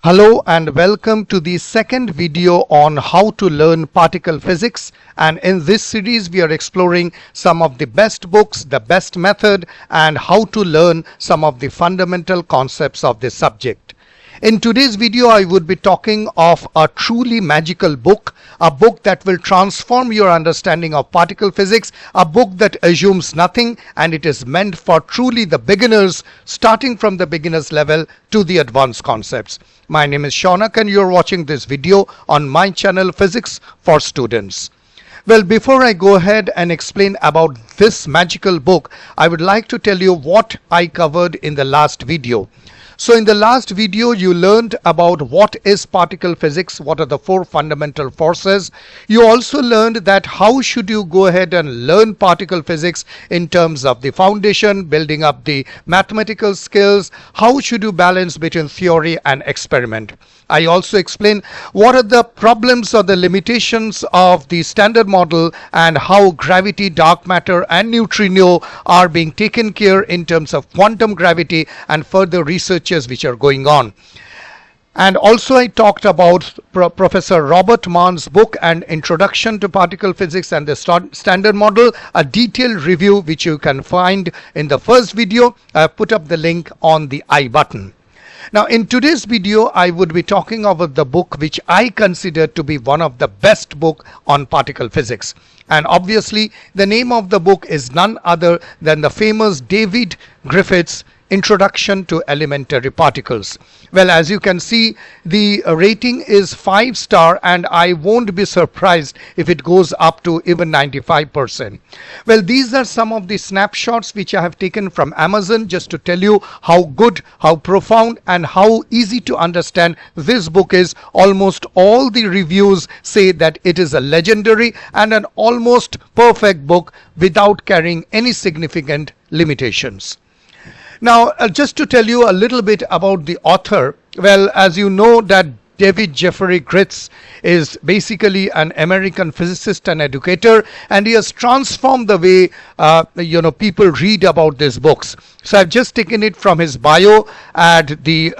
Hello and welcome to the second video on how to learn particle physics, and in this series we are exploring some of the best books, the best method, and how to learn some of the fundamental concepts of this subject. In today's video I would be talking of a truly magical book, a book that will transform your understanding of particle physics, a book that assumes nothing, and it is meant for truly the beginners, starting from the beginners level to the advanced concepts. My name is Shaunak and you're watching this video on my channel Physics for Students. Well, before I go ahead and explain about this magical book, I would like to tell you what I covered in the last video. So in the last video you learned about what is particle physics, what are the four fundamental forces. You also learned that how should you go ahead and learn particle physics in terms of the foundation, building up the mathematical skills, how should you balance between theory and experiment. I also explained what are the problems or the limitations of the standard model and how gravity, dark matter and neutrino are being taken care in terms of quantum gravity and further researches which are going on. And also I talked about Professor Robert Mann's book and Introduction to Particle Physics and the Standard Model, a detailed review which you can find in the first video. I have put up the link on the I button. Now in today's video I would be talking about the book which I consider to be one of the best book on particle physics, and obviously the name of the book is none other than the famous David Griffith's Introduction to Elementary Particles. Well, as you can see, the rating is 5-star and I won't be surprised if it goes up to even 95%. Well, these are some of the snapshots which I have taken from Amazon just to tell you how good, how profound and how easy to understand this book is. Almost all the reviews say that it is a legendary and an almost perfect book without carrying any significant limitations. Now, just to tell you a little bit about the author, well, as you know that Davidjgriffithbook is basically an American physicist and educator, and he has transformed the way people read about these books. So I've just taken it from his bio at his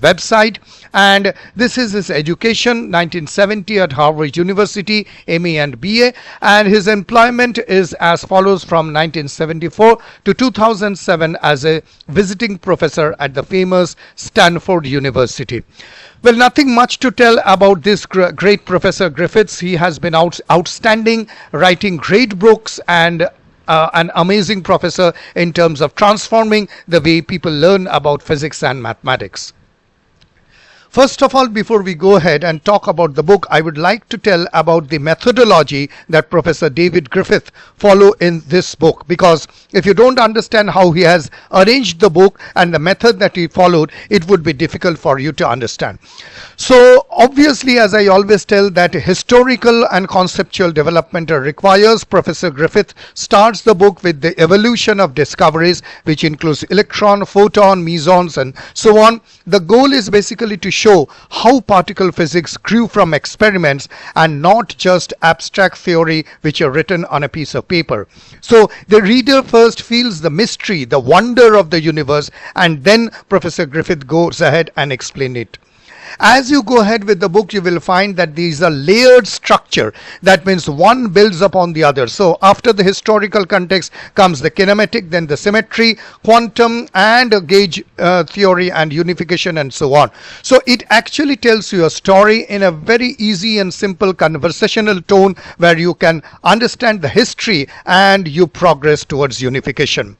website, and this is his education: 1970 at Harvard University, MA and BA, and his employment is as follows: from 1974 to 2007 as a visiting professor at the famous Stanford University. Well, nothing much to tell about this great Professor Griffiths. He has been outstanding, writing great books, and an amazing professor in terms of transforming the way people learn about physics and mathematics. First of all, before we go ahead and talk about the book, I would like to tell about the methodology that Professor David Griffith follow in this book, because if you don't understand how he has arranged the book and the method that he followed, it would be difficult for you to understand. So obviously, as I always tell, that historical and conceptual development requires. Professor Griffith starts the book with the evolution of discoveries, which includes electron, photon, mesons and so on. The goal is basically to show how particle physics grew from experiments and not just abstract theory which are written on a piece of paper. So the reader first feels the mystery, the wonder of the universe, and then Professor Griffith goes ahead and explains it. As you go ahead with the book, you will find that these are layered structure. That means one builds upon the other. So after the historical context comes the kinematic, then the symmetry, quantum and gauge theory and unification and so on. So it actually tells you a story in a very easy and simple conversational tone where you can understand the history and you progress towards unification.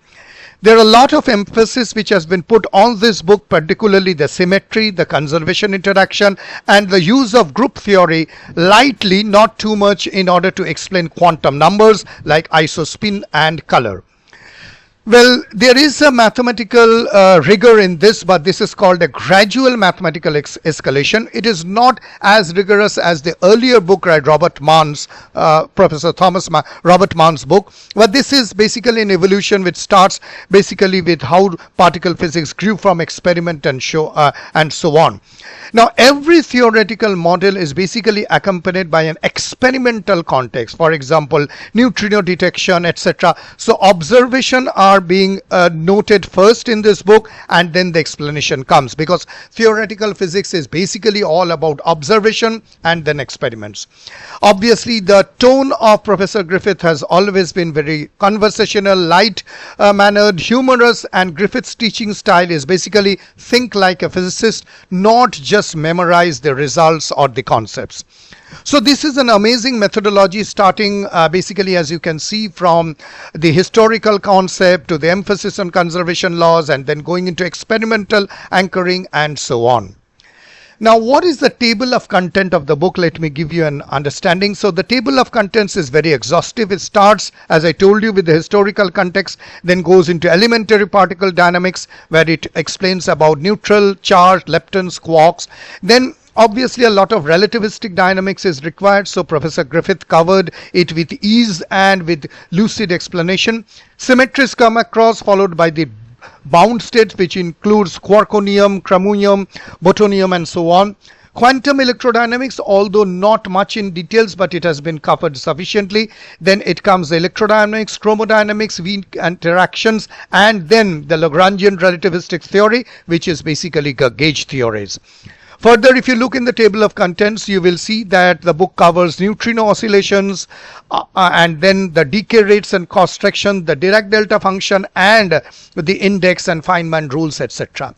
There are a lot of emphasis which has been put on this book, particularly the symmetry, the conservation interaction, and the use of group theory lightly, not too much, in order to explain quantum numbers like isospin and color. Well, there is a mathematical rigor in this, but this is called a gradual mathematical escalation. It is not as rigorous as the earlier book, right, Robert Mann's, Robert Mann's book. But this is basically an evolution which starts basically with how particle physics grew from experiment and so on. Now, every theoretical model is basically accompanied by an experimental context. For example, neutrino detection, etc. So observation are are being noted first in this book, and then the explanation comes, because theoretical physics is basically all about observation and then experiments. Obviously, the tone of Professor Griffith has always been very conversational, light mannered, humorous, and Griffith's teaching style is basically think like a physicist, not just memorize the results or the concepts. So this is an amazing methodology, starting basically, as you can see, from the historical concept to the emphasis on conservation laws, and then going into experimental anchoring and so on. Now, what is the table of content of the book? Let me give you an understanding. So the table of contents is very exhaustive. It starts, as I told you, with the historical context, then goes into elementary particle dynamics, where it explains about neutral, charge, leptons, quarks. Then obviously a lot of relativistic dynamics is required, so Professor Griffith covered it with ease and with lucid explanation. Symmetries come across, followed by the bound states, which includes quarkonium, chromonium, botonium, and so on. Quantum electrodynamics, although not much in details, but it has been covered sufficiently. Then it comes the electrodynamics, chromodynamics, weak interactions, and then the Lagrangian relativistic theory, which is basically gauge theories. Further, if you look in the table of contents, you will see that the book covers neutrino oscillations, and then the decay rates and cross section, the Dirac delta function, and the index and Feynman rules, etc.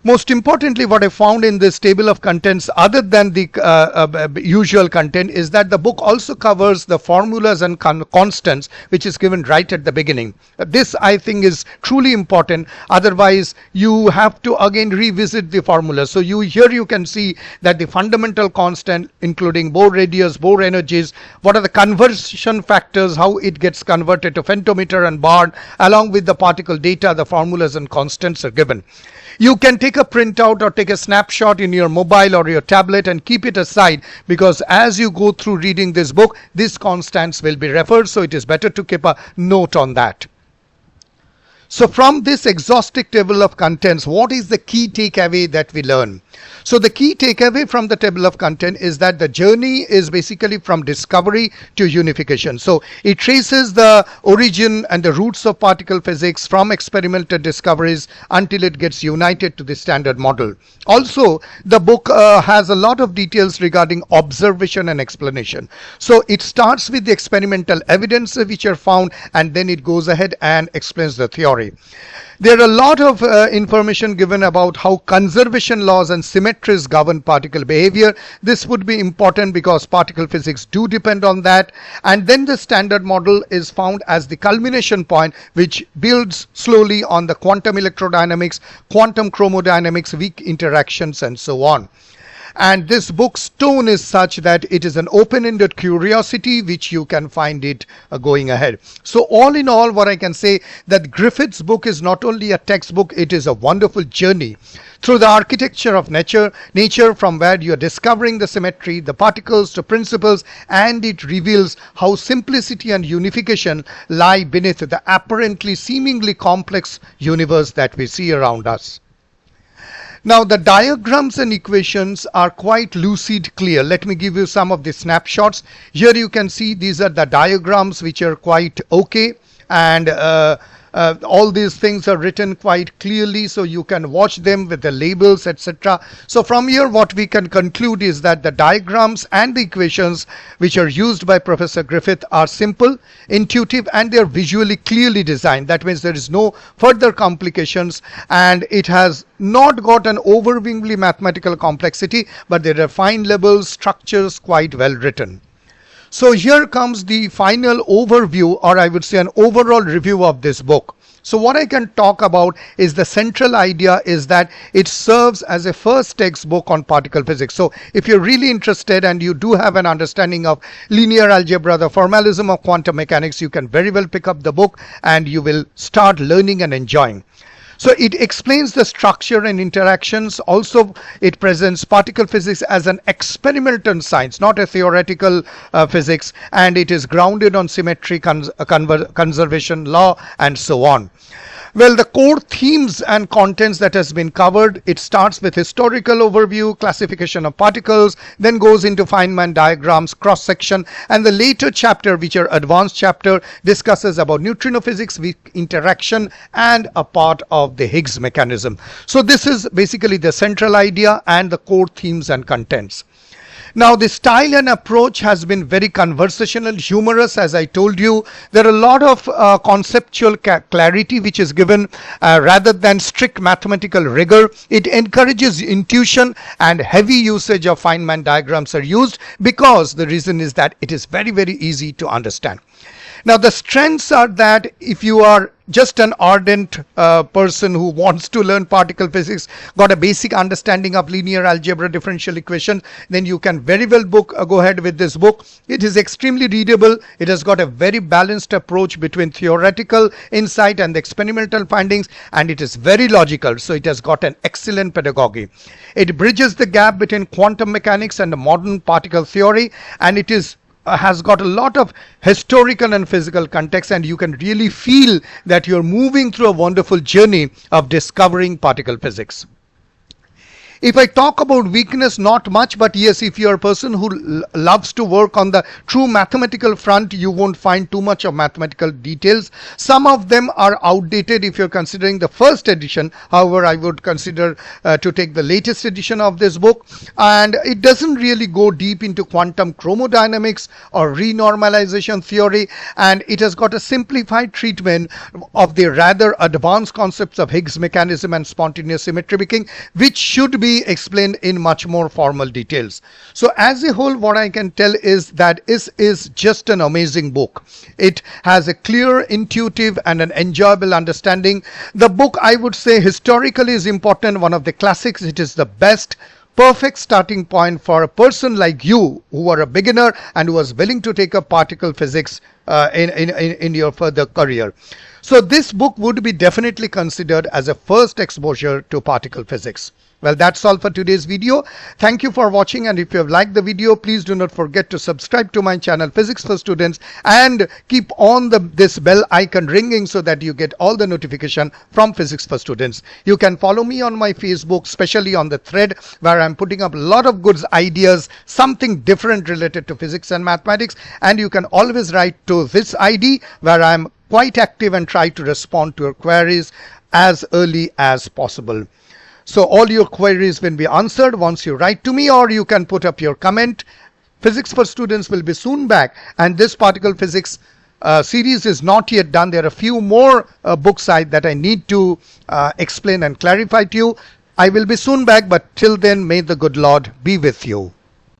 Most importantly, what I found in this table of contents, other than the usual content, is that the book also covers the formulas and constants, which is given right at the beginning. This, I think, is truly important. Otherwise, you have to again revisit the formulas. So here you can see that the fundamental constant, including Bohr radius, Bohr energies, what are the conversion factors, how it gets converted to femtometer and bar, along with the particle data, the formulas and constants are given. You can take a printout or take a snapshot in your mobile or your tablet and keep it aside, because as you go through reading this book, these constants will be referred, so it is better to keep a note on that. So from this exhaustive table of contents, what is the key takeaway that we learn? So the key takeaway from the table of content is that the journey is basically from discovery to unification. So it traces the origin and the roots of particle physics from experimental discoveries until it gets united to the standard model. Also, the book has a lot of details regarding observation and explanation. So it starts with the experimental evidence which are found, and then it goes ahead and explains the theory. There are a lot of information given about how conservation laws and symmetries govern particle behavior. This would be important because particle physics do depend on that. And then the standard model is found as the culmination point, which builds slowly on the quantum electrodynamics, quantum chromodynamics, weak interactions, and so on. And this book's tone is such that it is an open-ended curiosity, which you can find it going ahead. So all in all, what I can say, that Griffith's book is not only a textbook, it is a wonderful journey through the architecture of nature, from where you are discovering the symmetry, the particles to principles, and it reveals how simplicity and unification lie beneath the apparently seemingly complex universe that we see around us. Now, the diagrams and equations are quite lucid clear. Let me give you some of the snapshots. Here you can see these are the diagrams which are quite okay, and all these things are written quite clearly, so you can watch them with the labels, etc. So from here, what we can conclude is that the diagrams and the equations which are used by Professor Griffith are simple, intuitive, and they are visually clearly designed. That means there is no further complications, and it has not got an overwhelmingly mathematical complexity, but there are fine levels, structures, quite well written. So here comes the final overview, or I would say an overall review of this book. So what I can talk about is the central idea is that it serves as a first textbook on particle physics. So if you're really interested and you do have an understanding of linear algebra, the formalism of quantum mechanics, you can very well pick up the book and you will start learning and enjoying. So it explains the structure and interactions. Also, it presents particle physics as an experimental science, not a theoretical physics, and it is grounded on symmetry, conservation law, and so on. Well, the core themes and contents that has been covered, it starts with historical overview, classification of particles, then goes into Feynman diagrams, cross section, and the later chapter, which are advanced chapter, discusses about neutrino physics, weak interaction, and a part of the Higgs mechanism. So this is basically the central idea and the core themes and contents. Now, the style and approach has been very conversational, humorous, as I told you. There are a lot of conceptual clarity which is given rather than strict mathematical rigor. It encourages intuition, and heavy usage of Feynman diagrams are used because the reason is that it is very, very easy to understand. Now, the strengths are that if you are just an ardent person who wants to learn particle physics, got a basic understanding of linear algebra, differential equation, then you can very well go ahead with this book. It is extremely readable. It has got a very balanced approach between theoretical insight and the experimental findings, and it is very logical. So it has got an excellent pedagogy. It bridges the gap between quantum mechanics and the modern particle theory, and it is has got a lot of historical and physical context, and you can really feel that you're moving through a wonderful journey of discovering particle physics. If I talk about weakness, not much, but yes, if you're a person who loves to work on the true mathematical front, you won't find too much of mathematical details. Some of them are outdated if you're considering the first edition. However, I would consider to take the latest edition of this book, and it doesn't really go deep into quantum chromodynamics or renormalization theory, and it has got a simplified treatment of the rather advanced concepts of Higgs mechanism and spontaneous symmetry breaking, which should be explained in much more formal details. So as a whole, what I can tell is that this is just an amazing book. It has a clear, intuitive, and an enjoyable understanding. The book, I would say, historically is important, one of the classics. It is the best perfect starting point for a person like you who are a beginner and who is willing to take up particle physics in your further career. So this book would be definitely considered as a first exposure to particle physics. Well, that's all for today's video. Thank you for watching, and if you have liked the video, please do not forget to subscribe to my channel Physics for Students and keep on this bell icon ringing so that you get all the notification from Physics for Students. You can follow me on my Facebook, especially on the thread where I'm putting up a lot of good ideas, something different related to physics and mathematics, and you can always write to this ID where I'm quite active and try to respond to your queries as early as possible. So all your queries will be answered once you write to me, or you can put up your comment. Physics for Students will be soon back, and this particle physics series is not yet done. There are a few more books that I need to explain and clarify to you. I will be soon back, but till then, may the good Lord be with you.